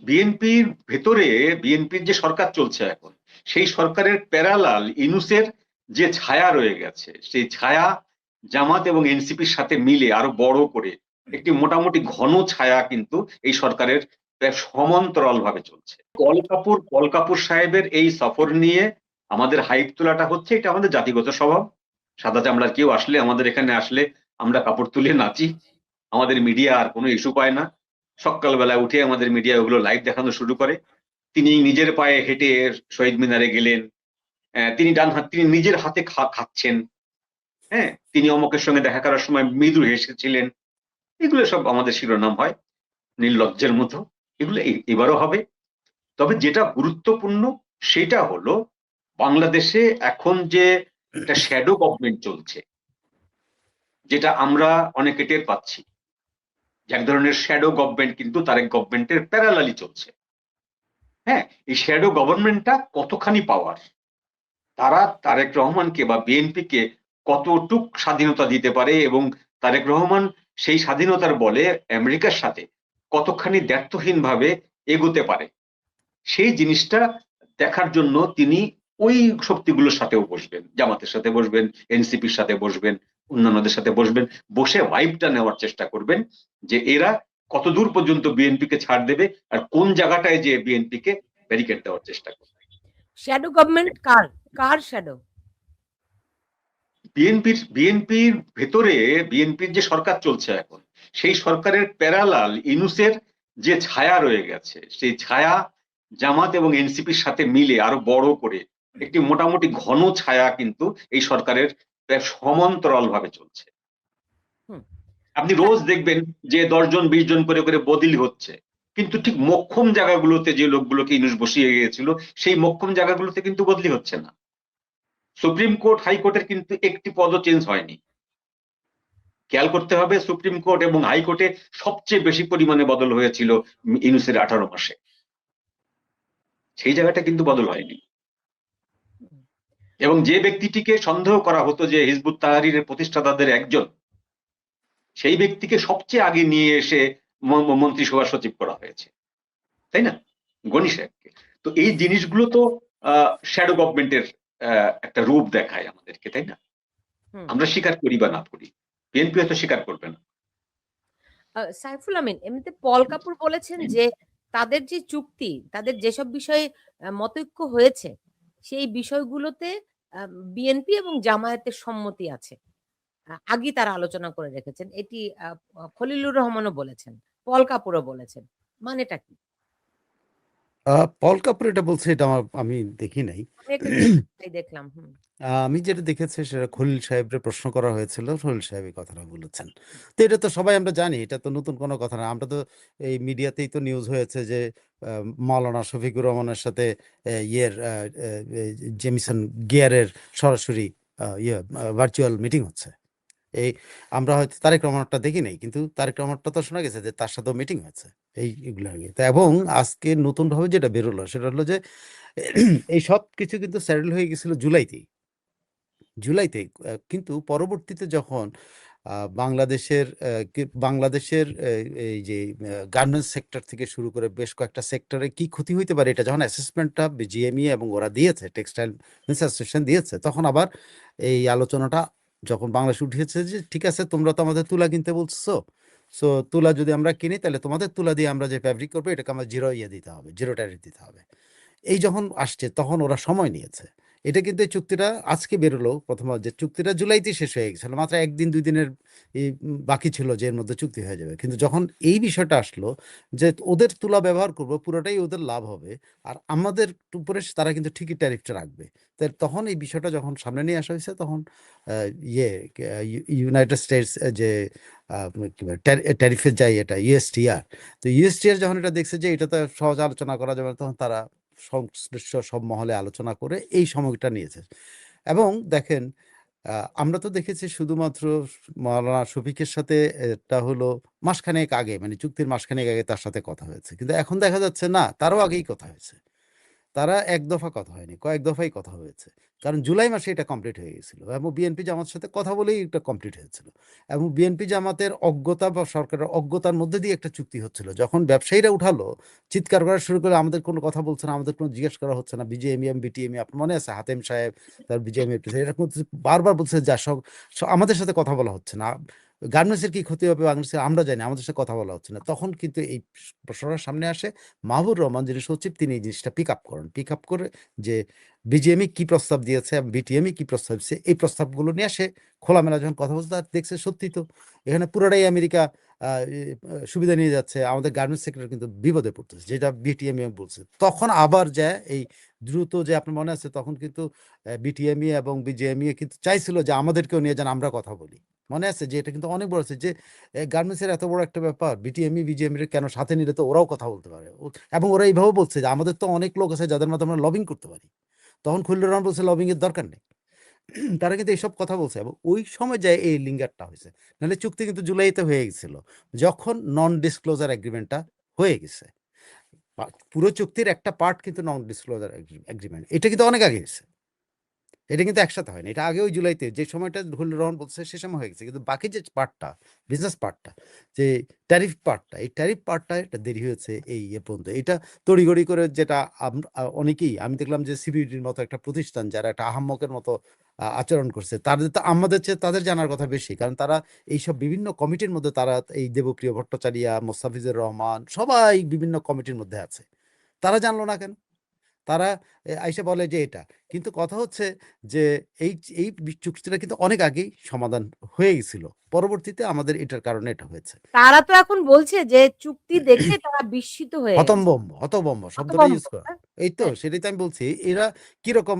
বিএনপির ভেতরে বিএনপির যে সরকার চলছে এখন, সেই সরকারের প্যারালাল ইউনূসের যে ছায়া রয়ে গেছে, সেই ছায়া জামাত এবং এনসিপির সাথে মিলে আরো বড় করে একটি মোটামুটি ঘন ছায়া কিন্তু এই সরকারের সমান্তরাল ভাবে চলছে। কল কাপুর সাহেবের এই সফর নিয়ে আমাদের হাইপ তোলাটা হচ্ছে, এটা আমাদের জাতিগত স্বভাব। সাদা চামড়ার কেউ আসলে আমাদের এখানে আসলে আমরা কাপড় তুলে নাচি। আমাদের মিডিয়া আর কোনো ইস্যু পায় না। সকালবেলা উঠে আমাদের মিডিয়া ওগুলো লাইভ দেখানো শুরু করে। তিনি নিজের পায়ে হেঁটে শহীদ মিনারে গেলেন। তিনি নিজের হাতে খাচ্ছেন। হ্যাঁ, তিনি অমকের সঙ্গে দেখা করার সময় মৃদু হেসেছিলেন। এগুলো সব আমাদের শিরোনাম হয় নির্লজ্জের মতো। এগুলো এবারও হবে। তবে যেটা গুরুত্বপূর্ণ সেটা হলো, বাংলাদেশে এখন যে একটা শ্যাডো গভর্নমেন্ট চলছে, যেটা আমরা অনেকে টের পাচ্ছি, যে এক ধরনের শ্যাডো গভর্নমেন্ট কিন্তু তারেক গভর্নমেন্টের প্যারালালি চলছে। হ্যাঁ, এই শ্যাডো গভর্নমেন্টটা কতখানি পাওয়ার, তারা তারেক রহমানকে বা বিএনপিকে কতটুক স্বাধীনতা দিতে পারে, এবং তারেক রহমান সেই স্বাধীনতার বলে আমেরিকার সাথে কতখানি দ্ব্যর্থহীন ভাবে এগোতে পারে, সেই জিনিসটা দেখার জন্য তিনি ওই শক্তিগুলোর সাথেও বসবেন, জামাতের সাথে বসবেন, এনসিপির সাথে বসবেন, অন্যান্যদের সাথে বসবেন, বসে ভাইবটা নেওয়ার চেষ্টা করবেন যে এরা কত দূর পর্যন্ত বিএনপিকে ছাড় দেবে আর কোন জায়গাটায় যে বিএনপিকে ব্যারিকেড দেওয়ার চেষ্টা করবে। শ্যাডো গভর্নমেন্ট কার শ্যাডো? বিএনপির ভেতরে বিএনপির যে সরকার চলছে এখন, সেই সরকারের প্যারালাল ইউনূসের যে ছায়া রয়ে গেছে, সেই ছায়া জামাত এবং এনসিপির সাথে মিলে আরো বড় করে একটি মোটামুটি ঘন ছায়া কিন্তু এই সরকারের সমান্তরাল ভাবে চলছে। আপনি রোজ দেখবেন যে 10 জন 20 জন করে করে বদলি হচ্ছে, কিন্তু ঠিক মোক্ষম জায়গাগুলোতে যে লোকগুলোকে ইউনূস বসিয়ে গিয়েছিল, সেই মোক্ষম জায়গাগুলোতে কিন্তু বদলি হচ্ছে না। সুপ্রিম কোর্ট হাইকোর্টের কিন্তু একটি পদও চেঞ্জ হয়নি। খেয়াল করতে হবে, সুপ্রিম কোর্ট এবং হাইকোর্টে সবচেয়ে বেশি পরিমাণে বদল হয়েছিল ইউনূসের 18 মাসে। সেই জায়গাটা কিন্তু বদল হয়নি। এবং যে ব্যক্তিটিকে সন্দেহ করা হতো যে হিজবুত তাহরীরের প্রতিষ্ঠাতাদের একজন, সেই ব্যক্তিকে সবচেয়ে আগে নিয়ে এসে মন্ত্রিসভার সচিব করা হয়েছে, তাই না, গনি সাহেবকে। তো এই জিনিসগুলো তো শ্যাডো গভর্নমেন্টের একটা রূপ দেখায় আমাদেরকে, তাই না? আমরা স্বীকার করি বা না করি, বিএনপি হয়তো স্বীকার করবে না। সাইফুল আমিন, এমনিতে পল কাপুর বলেছেন যে তাদের যে চুক্তি, তাদের যেসব বিষয়ে মতৈক্য হয়েছে, সেই বিষয়গুলোতে বিএনপি এবং জামায়াতের সম্মতি আছে। আগেই তারা আলোচনা করে রেখেছেন। এটি খলিলুর রহমানও বলেছেন, পল কাপুরও বলেছেন। মানেটা কি? পল কাপুর এটা বলছে, এটা আমি দেখি নাই। আমি একটা নিউজ দেখলাম। আমি যেটা দেখেছি সেটা খলিল সাহেবরে প্রশ্ন করা হয়েছিল, খলিল সাহেব এই কথাটা বলেছেন। তো এটা তো সবাই আমরা জানি, এটা তো নতুন কোনো কথা না। আমরা তো এই মিডিয়াতেই তো নিউজ হয়েছে যে মাওলানা শফিকুর রহমানের সাথে ইয়ের জেমিসন গিয়ারের সরাসরি ভার্চুয়াল মিটিং হচ্ছে। এই আমরা হয়তো তারেক রহমানটা দেখি নাই, কিন্তু তারেক রহমানটা তো শোনা গেছে যে তার সাথেও মিটিং হয়েছে এইগুলো নিয়ে। তো এবং আজকে নতুনভাবে যেটা বেরোলো সেটা হলো যে এই সব কিছু কিন্তু স্যাটেল হয়ে গেছিল জুলাইতে। কিন্তু পরবর্তীতে যখন বাংলাদেশের এই যে গার্মেন্টস সেক্টর থেকে শুরু করে বেশ কয়েকটা সেক্টরে কি ক্ষতি হইতে পারে, এটা যখন অ্যাসেসমেন্টটা জিএমই এবং ওরা দিয়েছে, টেক্সটাইল অ্যাসোসিয়েশন দিয়েছে, তখন আবার এই আলোচনাটা যখন বাংলাদেশ উঠিয়েছে যে ঠিক আছে, তোমরা তো আমাদের তুলা কিনতে বলছো, সো তুলা যদি আমরা কিনি তাহলে তোমাদের তুলা দিয়ে আমরা যে ফ্যাব্রিক করবো এটাকে আমরা জিরো ট্যারিফ দিতে হবে। এই যখন আসছে তখন ওরা সময় নিয়েছে। এটা কিন্তু এই চুক্তিটা আজকে বেরোলো প্রথমবার, যে চুক্তিটা জুলাইতে শেষ হয়ে গেছিল, মাত্র 1 দিন 2 দিনের বাকি ছিল যে এর মধ্যে চুক্তি হয়ে যাবে। কিন্তু যখন এই বিষয়টা আসলো যে ওদের তুলা ব্যবহার করব, পুরোটাই ওদের লাভ হবে, আর আমাদের উপরে তারা কিন্তু ঠিকই ট্যারিফটা রাখবে। তাই তখন এই বিষয়টা যখন সামনে নিয়ে আসা হয়েছে, তখন ইউনাইটেড স্টেটস যে ট্যারিফের যাই এটা ইউএসটিআর, তো ইউএসটিআর যখন এটা দেখছে যে এটা তো সহজ আলোচনা করা যাবে, তখন তারা সংশ্লিষ্ট সব মহলে আলোচনা করে এই সময়টা নিয়েছে। এবং দেখেন, আমরা তো দেখেছি শুধুমাত্র মাওলানা শফিকের সাথে এটা হলো মাসখানেক আগে, মানে চুক্তির মাসখানেক আগে তার সাথে কথা হয়েছে, কিন্তু এখন দেখা যাচ্ছে না, তারও আগেই কথা হয়েছে। তারা এক দফা কথা হয়নি, কয়েক দফাই কথা হয়েছে। কারণ জুলাই মাসে এটা কমপ্লিট হয়ে গেছিল এবং বিএনপি জামাতের সাথে কথা বলেই এটা কমপ্লিট হয়েছিল। এবং বিএনপি জামাতের অজ্ঞতা বা সরকারের অজ্ঞতার মধ্যে দিয়ে একটা চুক্তি হচ্ছিল। যখন ব্যবসায়ীরা উঠালো, চিৎকার করা শুরু করে, আমাদের কোনো কথা বলছে না, আমাদের কোনো জিজ্ঞেস করা হচ্ছে না, বিজিএমইএম বিটিএমই, আপনার মনে আছে হাতেম সাহেব, তার বিজিএমএম এরকম বারবার বলছে যা সব আমাদের সাথে কথা বলা হচ্ছে না, গার্মেন্টসের কি ক্ষতি হবে বাংলাদেশের আমরা জানি, আমাদের সাথে কথা বলা হচ্ছে না। তখন কিন্তু এই প্রশ্নটার সামনে আসে, মাহবুব রহমান যিনি সচিব তিনি এই জিনিসটা পিক আপ করেন, পিক আপ করে যে বিজিএমই কি প্রস্তাব দিয়েছে এবং বিটিএমই কি প্রস্তাব দিচ্ছে, এই প্রস্তাবগুলো নিয়ে আসে খোলামেলা যখন কথা বলছে, তার দেখছে সত্যি তো এখানে পুরোটাই আমেরিকা সুবিধা নিয়ে যাচ্ছে, আমাদের গার্মেন্টস সেক্টর কিন্তু বিপদে পড়তেছে, যেটা বিটিএমই বলছে। তখন আবার যায় এই দ্রুত, যে আপনার মনে আছে তখন কিন্তু বিটিএমই এবং বিজিএমই কিন্তু চাইছিল যে আমাদেরকেও নিয়ে যান, আমরা কথা বলি, মনে আছে যে এটা কিন্তু অনেক বড় আছে, যে গার্মেন্টসের এত বড় একটা ব্যাপার, বিটিএমই বিজিএমই কেন সাথে নিলে তো ওরাও কথা বলতে পারে, এবং ওরা এইভাবে বলছে যে আমাদের তো অনেক লোক আছে যাদের মাধ্যমে আমরা লবিং করতে পারি। তখন খুল্লুর রহমান বলছে লবিং এর দরকার নেই। তারা কিন্তু এইসব কথা বলছে এবং ওই সময় যায় এই লিঙ্গারটা হয়েছে, নাহলে চুক্তি কিন্তু জুলাইতে হয়ে গেছিল, যখন নন ডিসক্লোজার এগ্রিমেন্টটা হয়ে গেছে। পুরো চুক্তির একটা পার্ট কিন্তু নন ডিসক্লোজার এগ্রিমেন্ট, এটা কিন্তু অনেক আগে গেছে, এটা কিন্তু একসাথে হয়নি, এটা আগে ওই জুলাইতে যে সময়টা হুল্লুর রহমান বলছে সে সময় হয়ে গেছে, কিন্তু বাকি যে পার্টটা, বিজনেস পার্টটা, যে ট্যারিফ পার্টটা, এই ট্যারিফ পার্টটা এটা দেরি হয়েছে এই পর্যন্ত। এটা তড়িঘড়ি করে, যেটা অনেকেই, আমি দেখলাম যে সিবিডির মতো একটা প্রতিষ্ঠান যারা একটা আহাম্মকের মতো আচরণ করছে, তাদের তো আমাদের চেয়ে তাদের জানার কথা বেশি, কারণ তারা এইসব বিভিন্ন কমিটির মধ্যে, তারা এই দেবপ্রিয় ভট্টাচার্য, মোস্তাফিজুর রহমান সবাই বিভিন্ন কমিটির মধ্যে আছে, তারা জানলো না কেন? তারা আইসা বলে যে এটা, কিন্তু কথা হচ্ছে যে এই এই চুক্তিটা কিন্তু অনেক আগেই সমাধান হয়ে গেছিল, পরবর্তীতে আমাদের এটার কারণে এটা হয়েছে। তারা তো এখন বলছে যে চুক্তি দেখে তারা বিস্মিত হয়ে গেছে। হতভম্ব শব্দটা হতভম্ব, ইউজ করা, হ্যাঁ? এই তো হ্যাঁ। সেটাই তো আমি বলছি। এরা কিরকম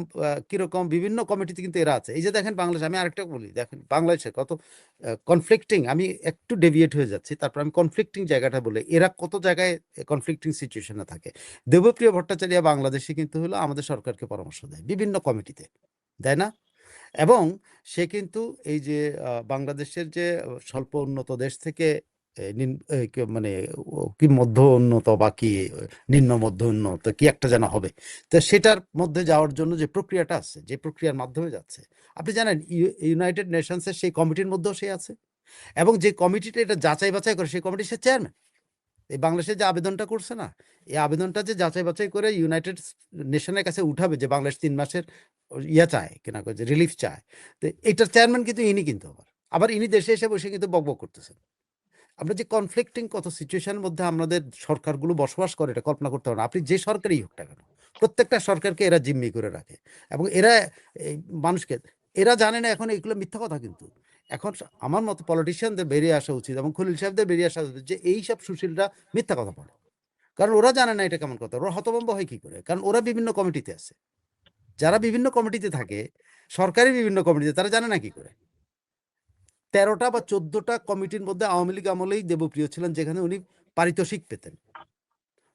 কিরকম বিভিন্ন কমিটিতে কিন্তু এরা আছে। এই যে দেখেন বাংলাদেশ, আমি আরেকটা বলি, দেখেন বাংলাদেশে কত কনফ্লিক্টিং, আমি একটু ডেভিয়েট হয়ে যাচ্ছি, তারপর আমি কনফ্লিক্টিং জায়গাটা বলে, এরা কত জায়গায় কনফ্লিক্টিং সিচুয়েশনে থাকে। দেবপ্রিয় ভট্টাচার্য বাংলাদেশে কিন্তু হলো আমাদের সরকারকে পরামর্শ দেয় বিভিন্ন কমিটিতে, দেয় না? এবং সে কিন্তু এই যে বাংলাদেশের যে স্বল্প উন্নত দেশ থেকে মানে কি মধ্য উন্নত বা কি নিম্ন মধ্য উন্নত কি একটা যেন হবে, তো সেটার মধ্যে যাওয়ার জন্য যে প্রক্রিয়াটা আছে, যে প্রক্রিয়ার মাধ্যমে যাচ্ছে, আপনি জানেন ইউনাইটেড নেশনসের সেই কমিটির মধ্যেও সে আছে, এবং যে কমিটিটা এটা যাচাই বাছাই করে সেই কমিটির সে চেয়ারম্যান। এই বাংলাদেশে যে আবেদনটা করছে না, এই আবেদনটা যে যাচাই বাছাই করে ইউনাইটেড নেশনের কাছে উঠাবে যে বাংলাদেশ 3 মাসের চায় কিনা, যে রিলিফ চায়, তো এটার চেয়ারম্যান কিন্তু ইনি, কিন্তু আবার ইনি দেশে এসে বসে কিন্তু বকবক করতেছেন। আমরা যে কনফ্লিক্টিং কত সিচুয়েশনের মধ্যে আমাদের সরকারগুলো বসবাস করে, এটা কল্পনা করতে পারেন। আপনি যে সরকারই হোক না কেন, প্রত্যেকটা সরকারকে এরা জিম্মি করে রাখে, এবং এরা এই মানুষকে, এরা জানে না এখন এগুলো মিথ্যা কথা, কিন্তু এখন আমার মতো পলিটিশিয়ানদের বেরিয়ে আসা উচিত এবং খলিল সাহেবদের বেরিয়ে আসা উচিত যে এইসব সুশীলরা মিথ্যা কথা বলে, কারণ ওরা জানে না এটা কেমন কথা, ওরা হতভম্ব হয় কি করে, কারণ ওরা বিভিন্ন কমিটিতে আছে, যারা বিভিন্ন কমিটিতে থাকে, সরকারি বিভিন্ন কমিটিতে, তারা জানে না কি করে। 13টা বা 14টা কমিটির মধ্যে আওয়ামী লীগ আমলেই দেবপ্রিয় ছিলেন, যেখানে উনি পারিতোষিক পেতেন,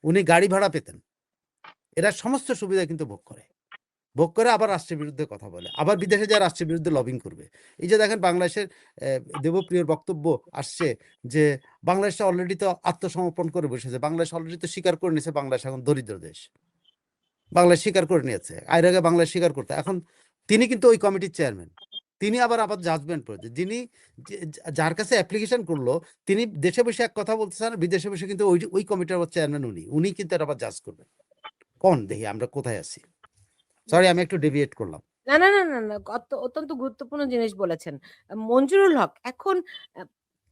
উনি গাড়ি ভাড়া পেতেন, এরা সমস্ত সুবিধা কিন্তু ভোগ করে, ভোগ করে আবার রাষ্ট্রের বিরুদ্ধে কথা বলে, আবার বিদেশে যায় রাষ্ট্রের বিরুদ্ধে লবিং করবে। এই যে দেখেন বাংলাদেশের দেবপ্রিয়র বক্তব্য আসছে যে বাংলাদেশটা অলরেডি তো আত্মসমর্পণ করে বসেছে, বাংলাদেশ অলরেডি তো স্বীকার করে নিয়েছে বাংলাদেশ এখন দরিদ্র দেশ, বাংলাদেশ স্বীকার করে নিয়েছে, এর আগে বাংলাদেশ স্বীকার করতে, এখন তিনি কিন্তু ওই কমিটির চেয়ারম্যান, তিনি আবার জাজমেন্ট করেছে, যিনি যার কাছে অ্যাপ্লিকেশন করলো তিনি দেশে বসে এক কথা বলতেছেন, বিদেশে বসে কিন্তু ওই কমিটির আবার চেয়ারম্যান উনি কিন্তু এটা আবার জাজ করবেন। কোন দেখি আমরা কোথায় আছি? সরি, আমি একটু ডেভিয়েট করলাম। না, না, না, না, না, অত্যন্ত গুরুত্বপূর্ণ জিনিস বলেছেন। মঞ্জুরুল হক, এখন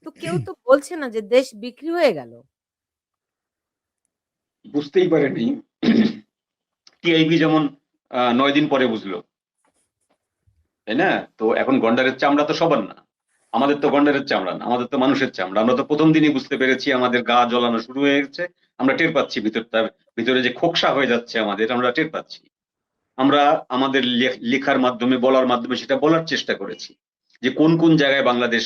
তো কেউ তো বলছে না যে দেশ বিক্রি হয়ে গেল। বুঝতেই পারেনি, টিআইবি যেমন 9 দিন পরে বুঝলো, তাই না? তো এখন গন্ডারের চামড়া তো সবার না, আমাদের তো গন্ডারের চামড়া না, আমাদের তো মানুষের চামড়া। আমরা তো প্রথম দিনই বুঝতে পেরেছি, আমাদের গা জ্বলানো শুরু হয়ে গেছে, আমরা টের পাচ্ছি ভিতরে যে খোকসা হয়ে যাচ্ছে আমাদের, আমরা টের পাচ্ছি। আমরা আমাদের লেখার মাধ্যমে, বলার মাধ্যমে সেটা বলার চেষ্টা করেছি যে কোন কোন জায়গায় বাংলাদেশ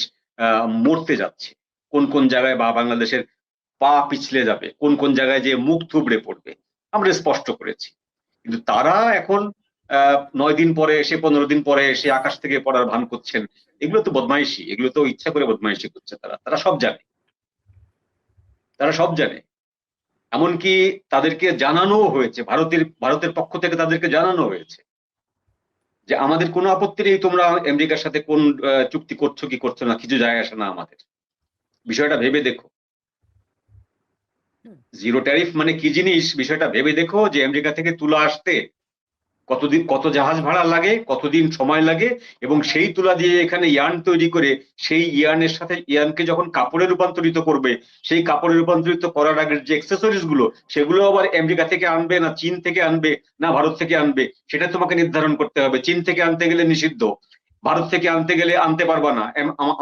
মরতে যাচ্ছে, কোন কোন জায়গায় বা বাংলাদেশের পা পিছলে যাবে, কোন কোন জায়গায় যে মুখ থুবড়ে পড়বে, আমরা স্পষ্ট করেছি। কিন্তু তারা এখন 9 দিন পরে এসে, 15 দিন পরে এসে আকাশ থেকে পড়ার ভান করছেন, এগুলো তো বদমাইশি, এগুলো তো ইচ্ছা করে বদমাইশি করছে তারা, তারা সব জানে, তারা সব জানে। এমনকি তাদেরকে জানানোও হয়েছে, ভারতের পক্ষ থেকে তাদেরকে জানানো হয়েছে যে আমাদের কোনো আপত্তি নেই, তোমরা আমেরিকার সাথে কোন চুক্তি করছো কি করছো না, কিছু যায় আসে না আমাদের, বিষয়টা ভেবে দেখো। হুম। জিরো ট্যারিফ মানে কি জিনিস, বিষয়টা ভেবে দেখো যে আমেরিকা থেকে তুলা আসতে কত জাহাজ ভাড়া লাগে, কতদিন সময় লাগে, এবং সেই তুলা দিয়ে এখানে ইয়ার্ন তৈরি করে সেই ইয়ার্নের সাথে ইয়ার্নকে যখন কাপড়ে রূপান্তরিত করবে, সেই কাপড়ে রূপান্তরিত করার আগের যে অ্যাক্সেসরিজ গুলো, সেগুলো আবার আমেরিকা থেকে আনবে না চীন থেকে আনবে না ভারত থেকে আনবে, সেটা তোমাকে নির্ধারণ করতে হবে। চীন থেকে আনতে গেলে নিষিদ্ধ, ভারত থেকে আনতে গেলে আনতে পারবা না,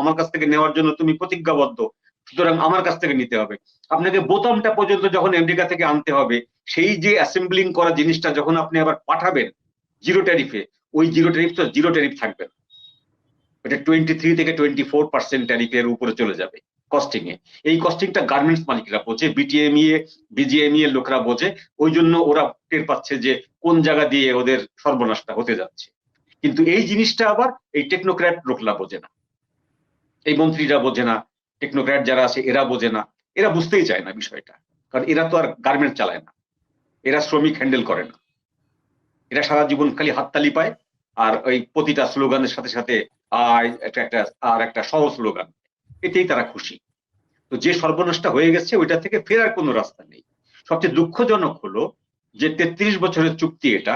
আমার কাছ থেকে নেওয়ার জন্য তুমি প্রতিজ্ঞাবদ্ধ, সুতরাং আমার কাছ থেকে নিতে হবে। আপনাকে বোতামটা পর্যন্ত যখন আমেরিকা থেকে আনতে হবে, সেই যে অ্যাসেম্বলিং করা জিনিসটা যখন আপনি আবার পাঠাবেন জিরো ট্যারিফে, ওই জিরো ট্যারিফ থাকবে না, এটা 23 থেকে 24% ট্যারিফের উপরে চলে যাবে কস্টিং এ। এই কস্টিংটা গার্মেন্টস মালিকরা বোঝে, বিজিএমই এর লোকরা বোঝে, ওই জন্য ওরা টের পাচ্ছে যে কোন জায়গা দিয়ে ওদের সর্বনাশটা হতে যাচ্ছে। কিন্তু এই জিনিসটা আবার এই টেকনোক্র্যাট লোকরা বোঝে না, এই মন্ত্রীরা বোঝে না, টেকনোক্র্যাট যারা আছে এরা বোঝে না, এরা বুঝতেই চায় না বিষয়টা, কারণ এরা তো আর গার্মেন্ট চালায় না, এরা শ্রমিক হ্যান্ডেল করে না, এরা সারা জীবন খালি হাততালি পায়, আর ওই প্রতিটা স্লোগানের সাথে সাথে একটা সহজ স্লোগান, এতেই তারা খুশি। তো যে সর্বনাশটা হয়ে গেছে ওইটা থেকে ফেরার কোনো রাস্তা নেই। সবচেয়ে দুঃখজনক হলো যে 33 বছরের চুক্তি, এটা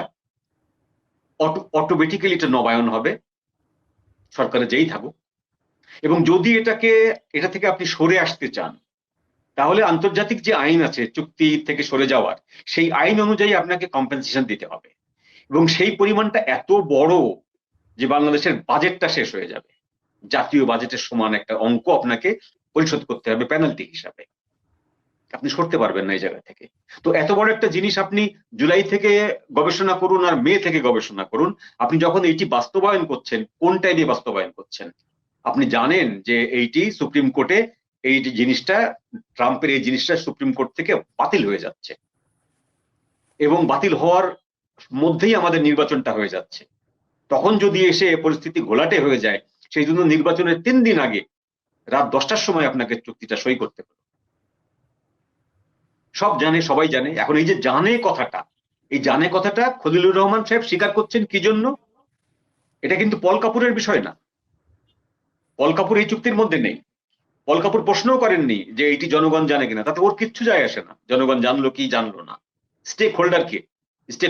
অটোমেটিক্যালি এটা নবায়ন হবে সরকারে যেই থাকুক, এবং যদি এটা থেকে আপনি সরে আসতে চান, তাহলে আন্তর্জাতিক যে আইন আছে চুক্তি থেকে সরে যাওয়ার, সেই আইন অনুযায়ী আপনাকে কম্পেনসেশন দিতে হবে, এবং সেই পরিমাণটা এত বড় যে বাংলাদেশের বাজেটটা শেষ হয়ে যাবে, জাতীয় বাজেটের সমান একটা অঙ্ক আপনাকে পরিশোধ করতে হবে পেনাল্টি হিসাবে, আপনি সরতে পারবেন না এই জায়গা থেকে। তো এত বড় একটা জিনিস আপনি জুলাই থেকে গবেষণা করুন আর মে থেকে গবেষণা করুন, আপনি যখন এইটি বাস্তবায়ন করছেন, কোন টাইমে বাস্তবায়ন করছেন? আপনি জানেন যে এইটি সুপ্রিম কোর্টে এই জিনিসটা, ট্রাম্পের এই জিনিসটা সুপ্রিম কোর্ট থেকে বাতিল হয়ে যাচ্ছে, এবং বাতিল হওয়ার মধ্যেই আমাদের নির্বাচনটা হয়ে যাচ্ছে। তখন যদি এসে পরিস্থিতি ঘোলাটে হয়ে যায়, সেই জন্য নির্বাচনের 3 দিন আগে রাত 10টার সময় আপনাকে চুক্তিটা সই করতে হবে। সব জানে, সবাই জানে। এখন এই যে জানে কথাটা খলিলুর রহমান সাহেব স্বীকার করছেন কি জন্য? এটা কিন্তু পল কাপুরের বিষয় না, পল কাপুর এই চুক্তির মধ্যে নেই, পল কাপুর প্রশ্নও করেননি যে এটি জনগণ জানে কিনা, তাতে ওর কিচ্ছু যায় আসে না, জনগণ জানলো কি জানলো না, স্টেক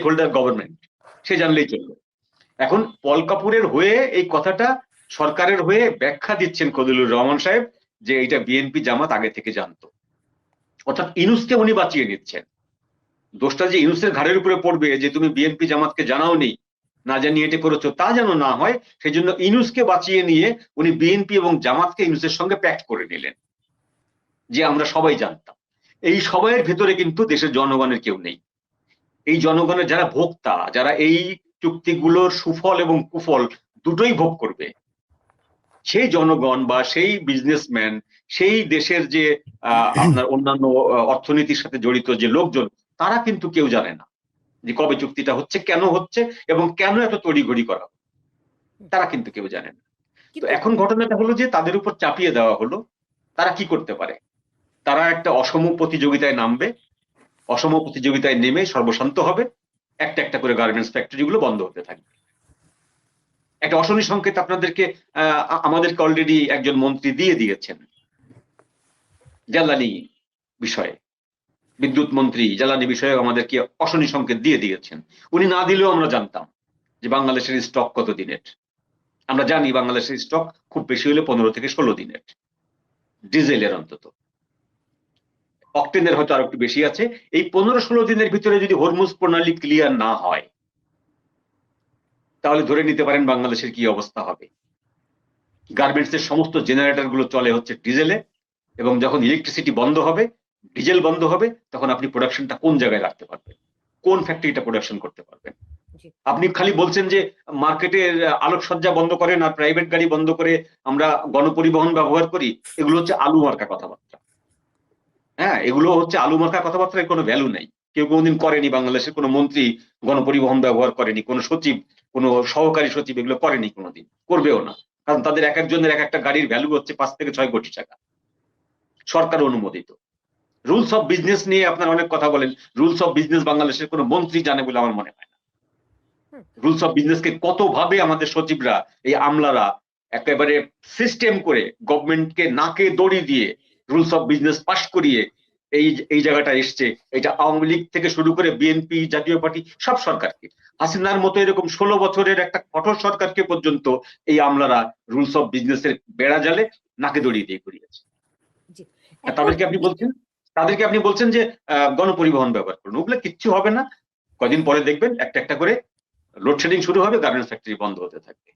হোল্ডার গভর্নমেন্ট, সে জানলেই চলবে। এখন পল কাপুরের হয়ে এই কথাটা সরকারের হয়ে ব্যাখ্যা দিচ্ছেন খলিলুর রহমান সাহেব যে এটা বিএনপি জামাত আগে থেকে জানতো, অর্থাৎ ইনুসকে উনি বাঁচিয়ে নিচ্ছেন। দোষটা যে ইনুসের ঘাড়ের উপরে পড়বে যে তুমি বিএনপি জামাতকে জানাওনি, না জানিয়ে এটা করেছো, তা যেন না হয়, সেই জন্য ইনুসকে বাঁচিয়ে নিয়ে উনি বিএনপি এবং জামাতকে ইনুসের সঙ্গে প্যাক্ট করে নিলেন, যে আমরা সবাই জানতাম। এই সবাইয়ের ভেতরে কিন্তু দেশের জনগণের কেউ নেই। এই জনগণের যারা ভোক্তা, যারা এই চুক্তিগুলোর সুফল এবং কুফল দুটোই ভোগ করবে, সেই জনগণ বা সেই বিজনেসম্যান, সেই দেশের যে আপনার অন্যান্য অর্থনীতির সাথে জড়িত যে লোকজন, তারা কিন্তু কেউ জানে না যে কবে চুক্তিটা হচ্ছে, কেন হচ্ছে, এবং কেন এত তড়িঘড়ি করা, তারা কিন্তু কেউ জানে না। তো কিন্তু এখন ঘটনাটা হলো যে তাদের উপর চাপিয়ে দেওয়া হলো, তারা কি করতে পারে? তারা একটা অসম প্রতিযোগিতায় নামবে, অসম প্রতিযোগিতায় নেমে সর্বশান্ত হবে, একটা একটা করে গার্মেন্টস ফ্যাক্টরি গুলো বন্ধ হতে থাকবে। একটা অশনি সংকেত আপনাদেরকে আমাদেরকে অলরেডি একজন মন্ত্রী দিয়ে দিয়েছেন জ্বালানি বিষয়ে, বিদ্যুৎ মন্ত্রী জ্বালানি বিষয়ে আমাদেরকে অশনি সংকেত দিয়ে দিয়েছেন। উনি না দিলেও আমরা জানতাম যে বাংলাদেশের স্টক কত দিনের। আমরা জানি বাংলাদেশের স্টক খুব বেশি হলে 15 থেকে 16 দিনের, ডিজেলের অন্তত, অকটেনের হয়তো আরো একটু বেশি আছে। এই 15-16 দিনের ভিতরে যদি হরমুজ প্রণালী ক্লিয়ার না হয়, তাহলে ধরে নিতে পারেন বাংলাদেশের কি অবস্থা হবে। গার্মেন্টস এর সমস্ত জেনারেটর গুলো চলে হচ্ছে ডিজেলে, এবং যখন ইলেকট্রিসিটি বন্ধ হবে, ডিজেল বন্ধ হবে, তখন আপনি প্রোডাকশনটা কোন জায়গায় রাখতে পারবেন, কোন ফ্যাক্টরিটা প্রোডাকশন করতে পারবেন? আপনি খালি বলছেন যে মার্কেটের আলোকসজ্জা বন্ধ করেন আর প্রাইভেট গাড়ি বন্ধ করে আমরা গণপরিবহন ব্যবহার করি, এগুলো হচ্ছে আলু মার্কা কথাবার্তা। হ্যাঁ, এগুলো হচ্ছে আলু মার্কা কথাবার্তার কোনো ভ্যালু নেই। কেউ কোনোদিন করেনি, বাংলাদেশের কোনো মন্ত্রী গণপরিবহন ব্যবহার করেনি, কোনো সচিব, কোনো সহকারী সচিব এগুলো করেনি কোনোদিন, করবেও না, কারণ তাদের এক একজনের এক একটা গাড়ির ভ্যালু হচ্ছে 5 থেকে 6 কোটি টাকা, সরকার অনুমোদিত। রুলস অফ বিজনেস নিয়ে আপনারা অনেক কথা বলেন, রুলস অফ বিজনেস বাংলাদেশের কোনো মন্ত্রী জানে বলে আমার মনে হয় না। হুম। রুলস অফ বিজনেসকে কতভাবে আমাদের সচিবরা, এই আমলারা একেবারে সিস্টেম করে গভর্নমেন্টকে নাকে দড়ি দিয়ে রুলস অফ বিজনেস পাশ করিয়ে এই জায়গাটা এসছে। এটা আওয়ামী লীগ থেকে শুরু করে বিএনপি, জাতীয় পার্টি, সব সরকারকে, হাসিনার মতো এরকম 16 বছরের একটা কঠোর সরকারকে পর্যন্ত এই আমলারা রুলস অফ বিজনেসের বেড়া জালে নাকে দড়ি দিয়ে করিয়েছে। জি। আর তাদেরকে আপনি বলছেন যে গণপরিবহন ব্যবহার করুন, ওগুলো কিচ্ছু হবে না। কদিন পরে দেখবেন একটা একটা করে লোডশেডিং শুরু হবে, গার্মেন্টস ফ্যাক্টরি বন্ধ হতে থাকবে।